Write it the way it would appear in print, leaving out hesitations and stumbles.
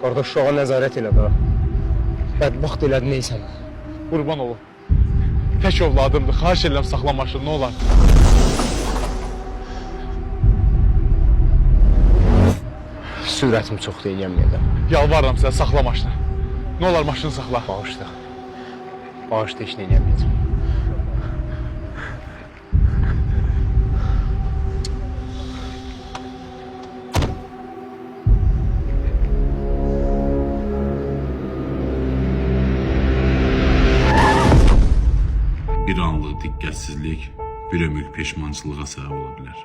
Qardaş, uşağa nəzarət elə da. Bədbaxt elədin neysən? Qurban olum. Tək ovladımdır. Xahiş edirəm saxla maşını, nə olar. Sürətim çox deyilməyəcəm. Yalvarıram sənə, saxla maşını. Nə olar maşını saxla. Bağışla. Bağışla, heç nə eləməyəcəm. Bir anlıq diqqətsizlik bir ömür peşmançılığa səbəb ola bilər.